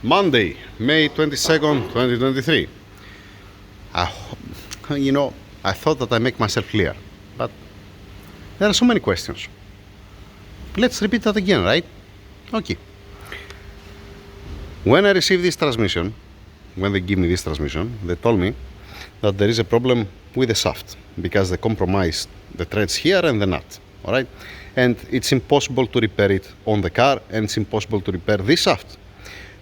Monday, May 22nd, 2023. I, I thought that I make myself clear, but there are so many questions. Let's repeat that again, right? Okay. When I received this transmission, when they give me this transmission, they told me that there is a problem with the shaft because they compromised the threads here and the nut, all right? And it's impossible to repair it on the car, and it's impossible to repair this shaft.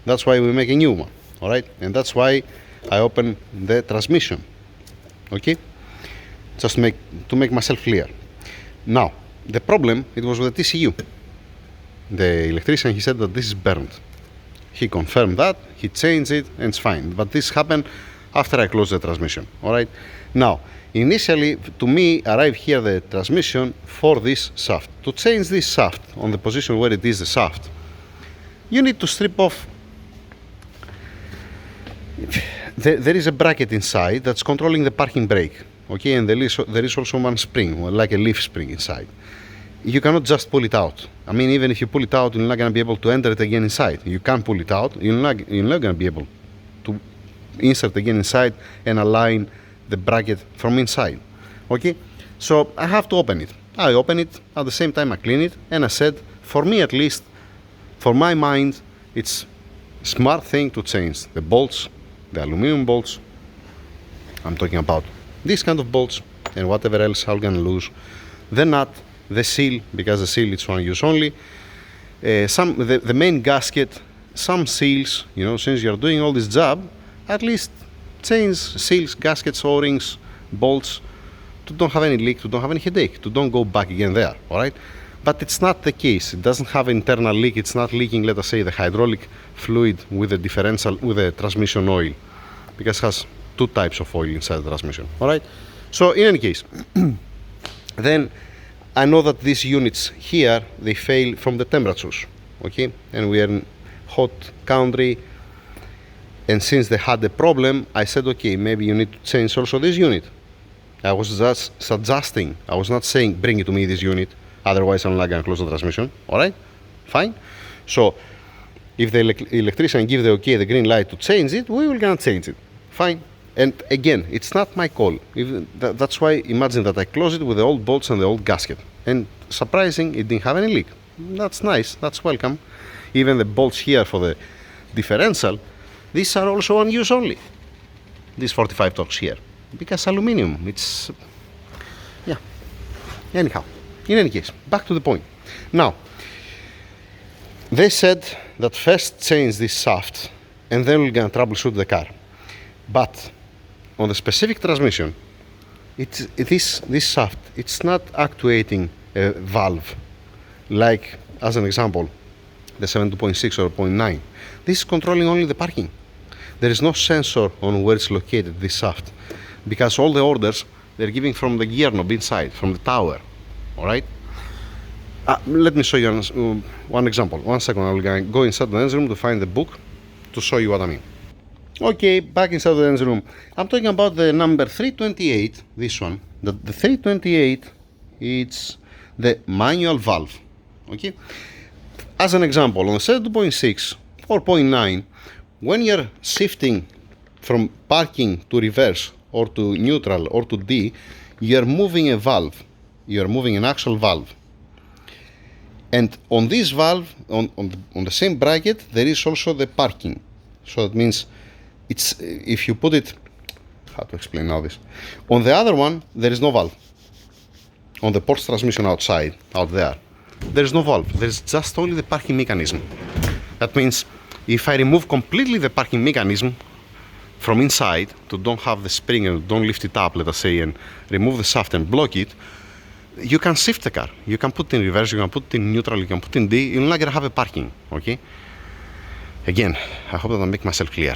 That's why we make a new one, all right? And that's why I open the transmission, okay? Just to make myself clear. Now, the problem, it was with the TCU. The electrician, he said that this is burned. He confirmed that, he changed it, and it's fine. But this happened after I closed the transmission, all right? Now, initially, to me, arrived here the transmission for this shaft. To change this shaft on the position where it is the shaft, you need to strip off. There is a bracket inside that's controlling the parking brake, okay? And there is also one spring, like a leaf spring inside. You cannot just pull it out. I mean, even if you pull it out, you're not going to be able to enter it again inside. You can pull it out, you're not going to be able to insert again inside and align the bracket from inside, okay? So I have to open it. I open it, at the same time I clean it, and I said, for me at least, for my mind, it's a smart thing to change the bolts, the aluminum bolts. I'm talking about this kind of bolts and whatever else I'm gonna lose. The nut, the seal, because the seal is one use only. The main gasket, some seals, since you're doing all this job, at least change seals, gaskets, O-rings, bolts, to don't have any leak, to don't have any headache, to don't go back again there, all right? But it's not the case. It doesn't have internal leak. It's not leaking, let us say, the hydraulic fluid with the differential, with the transmission oil, because it has two types of oil inside the transmission, all right? So in any case, then I know that these units here, they fail from the temperatures, okay? And we are in hot country, and since they had the problem, I said, okay, maybe you need to change also this unit. I was just suggesting, I was not saying, bring it to me, this unit, otherwise I'm not gonna close the transmission, all right? Fine. So if the electrician give the okay, the green light to change it, we will gonna change it, fine. And again, it's not my call. That's why, imagine that I close it with the old bolts and the old gasket. And surprising, it didn't have any leak. That's nice, that's welcome. Even the bolts here for the differential, these are also on use only. These 45 torques here. Because aluminum, it's, yeah. Anyhow, in any case, back to the point. Now, they said that first change this shaft and then we're gonna troubleshoot the car. But on the specific transmission, this shaft, it's not actuating a valve, like, as an example, the 7.6 or 0.9. This is controlling only the parking. There is no sensor on where it's located, this shaft, because all the orders, they're giving from the gear knob inside, from the tower, all right? Let me show you one example. 1 second, I will go inside the engine room to find the book to show you what I mean. Okay, back inside the engine room. I'm talking about the number 328, this one. The 328, it's the manual valve, okay? As an example, on the 7.6 or 0.9, when you're shifting from parking to reverse or to neutral or to D, you're moving a valve. You're moving an actual valve. And on this valve, on the same bracket, there is also the parking. So that means it's, if you put it, how to explain now this? On the other one, there is no valve. On the Porsche transmission outside, out there, there is no valve. There's just only the parking mechanism. That means if I remove completely the parking mechanism from inside, to don't have the spring and don't lift it up, let us say, and remove the shaft and block it, you can shift the car. You can put it in reverse, you can put it in neutral, you can put it in D, you're not gonna have a parking, okay? Again, I hope that I make myself clear.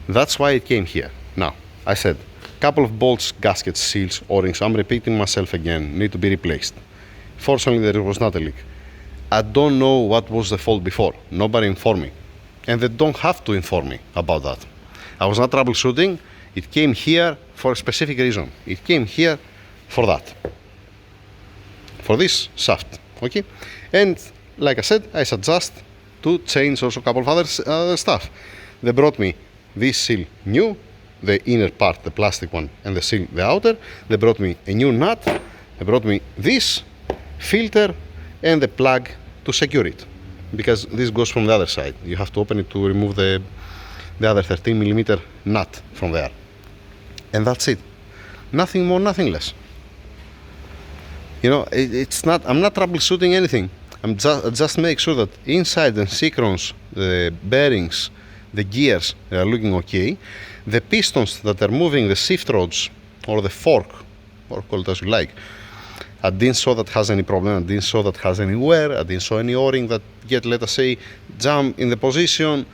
That's why it came here. Now, I said, couple of bolts, gaskets, seals, O-rings, I'm repeating myself again, need to be replaced. Fortunately, there was not a leak. I don't know what was the fault before. Nobody informed me. And they don't have to inform me about that. I was not troubleshooting. It came here for a specific reason. It came here for that. For this shaft, okay? And like I said, I suggest to change also a couple of other stuff. They brought me this seal new, the inner part, the plastic one, and the seal, the outer. They brought me a new nut. They brought me this filter and the plug to secure it, because this goes from the other side. You have to open it to remove the other 13mm nut from there. And that's it. Nothing more, nothing less. You know, it's not, I'm not troubleshooting anything. I'm just make sure that inside the synchrons, the bearings, the gears, they are looking okay. The pistons that are moving the shift rods or the fork, or call it as you like, I didn't saw that has any problem. I didn't saw that has any wear. I didn't saw any O-ring that get, let us say, jump in the position.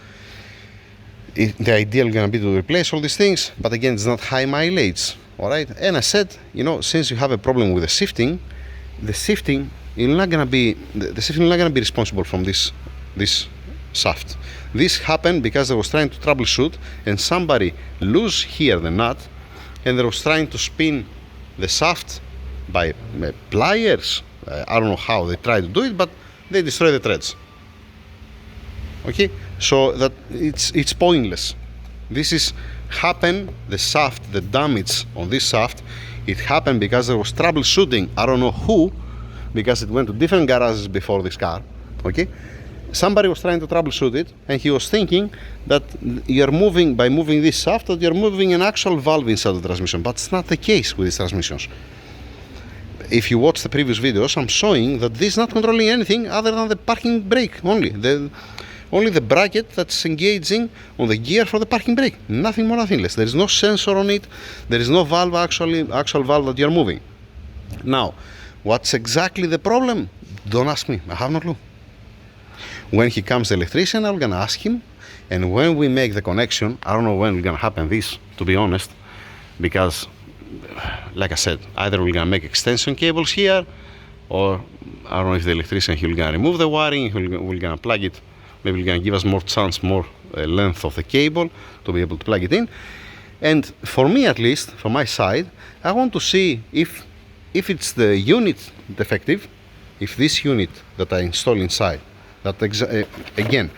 The ideal gonna be to replace all these things, but again, it's not high mileage, all right? And I said, you know, since you have a problem with the shifting is not gonna be responsible from this shaft. This happened because I was trying to troubleshoot, and somebody loose here the nut, and they was trying to spin the shaft by pliers. I don't know how they tried to do it, but they destroy the threads. Okay, so that it's pointless. This is happened, the shaft, the damage on this shaft, it happened because there was troubleshooting. I don't know who, because it went to different garages before this car. Okay, somebody was trying to troubleshoot it, and he was thinking that you're moving, by moving this shaft, that you're moving an actual valve inside the transmission, but it's not the case with these transmissions. If you watch the previous videos, I'm showing that this is not controlling anything other than the parking brake only. Only the bracket that's engaging on the gear for the parking brake. Nothing more, nothing less. There is no sensor on it. There is no valve, actual valve that you're moving. Now, what's exactly the problem? Don't ask me. I have no clue. When he comes, the electrician, I'm gonna ask him. And when we make the connection, I don't know when it's gonna happen this, to be honest, because like I said, either we're gonna make extension cables here, or I don't know if the electrician, he'll gonna remove the wiring, we're gonna plug it, maybe he's gonna give us more chance, more length of the cable to be able to plug it in. And for me, at least, from my side, I want to see if it's the unit defective, if this unit that I install inside, that again,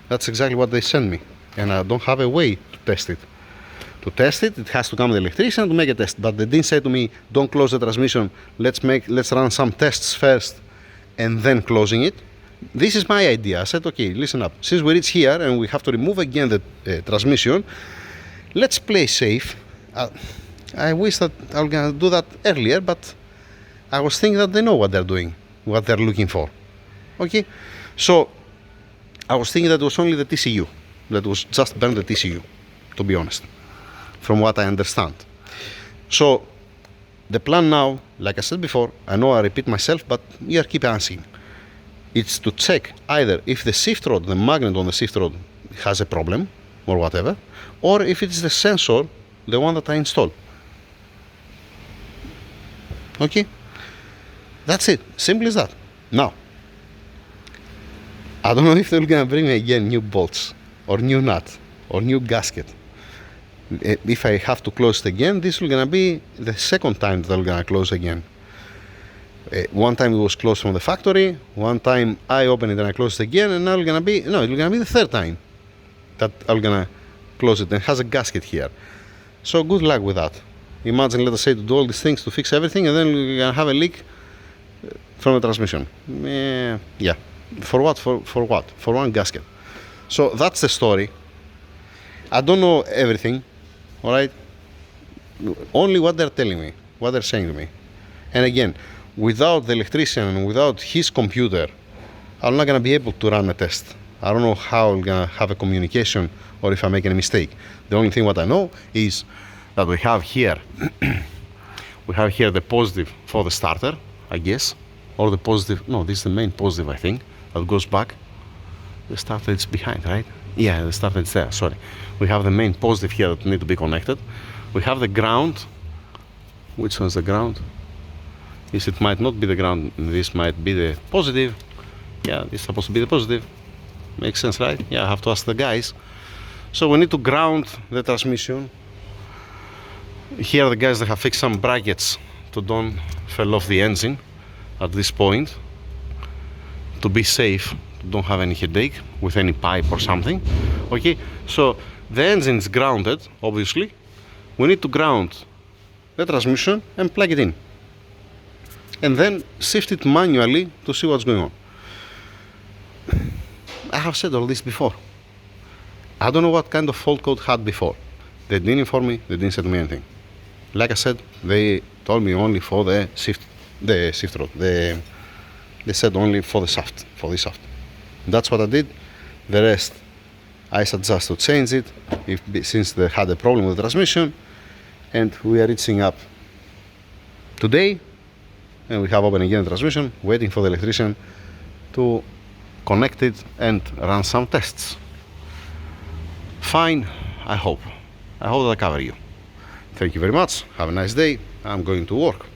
that's exactly what they sent me, and I don't have a way to test it. To test it, it has to come the electrician to make a test. But they didn't say to me, don't close the transmission, let's run some tests first and then closing it. This is my idea. I said, okay, listen up. Since we reach here and we have to remove again the transmission, let's play safe. I wish that I was gonna do that earlier, but I was thinking that they know what they're doing, what they're looking for. Okay, so I was thinking that it was only the TCU, that was just burned the TCU, to be honest, from what I understand. So the plan now, like I said before, I know I repeat myself, but you keep asking. It's to check either if the shift rod, the magnet on the shift rod has a problem or whatever, or if it's the sensor, the one that I installed. Okay, that's it, simple as that. Now, I don't know if they're gonna bring me again new bolts or new nut or new gasket. If I have to close it again, this will gonna be the second time that I'm gonna close again. One time it was closed from the factory, one time I open it and I close it again, and now it's gonna be the third time that I'm gonna close it, and it has a gasket here. So good luck with that. Imagine, let us say, to do all these things to fix everything, and then we're gonna have a leak from the transmission. Yeah. For what? For what? For one gasket. So that's the story. I don't know everything, all right? Only what they're telling me, what they're saying to me. And again, without the electrician and without his computer, I'm not gonna be able to run a test. I don't know how I'm gonna have a communication or if I make any mistake. The only thing what I know is that we have here, the positive for the starter, I guess, or the positive, no, this is the main positive, I think, that goes back. The starter is behind, right? Yeah, the starter is there, sorry. We have the main positive here that need to be connected. We have the ground. Which one's the ground? This, it might not be the ground, this might be the positive. Yeah, this is supposed to be the positive. Makes sense, right? Yeah, I have to ask the guys. So we need to ground the transmission. Here the guys, they have fixed some brackets to don't fall off the engine at this point, to be safe, don't have any headache with any pipe or something. Okay, so the engine is grounded, obviously. We need to ground the transmission and plug it in, and then shift it manually to see what's going on. I have said all this before. I don't know what kind of fault code had before. They didn't inform me, they didn't say to me anything. Like I said, they told me only for the shift rod. They said only for the shaft, for this shaft. That's what I did. The rest I suggest to change it since they had a problem with the transmission, and we are reaching up today, and we have opened again the transmission, waiting for the electrician to connect it and run some tests. Fine, I hope that I cover you. Thank you very much. Have a nice day. I'm going to work.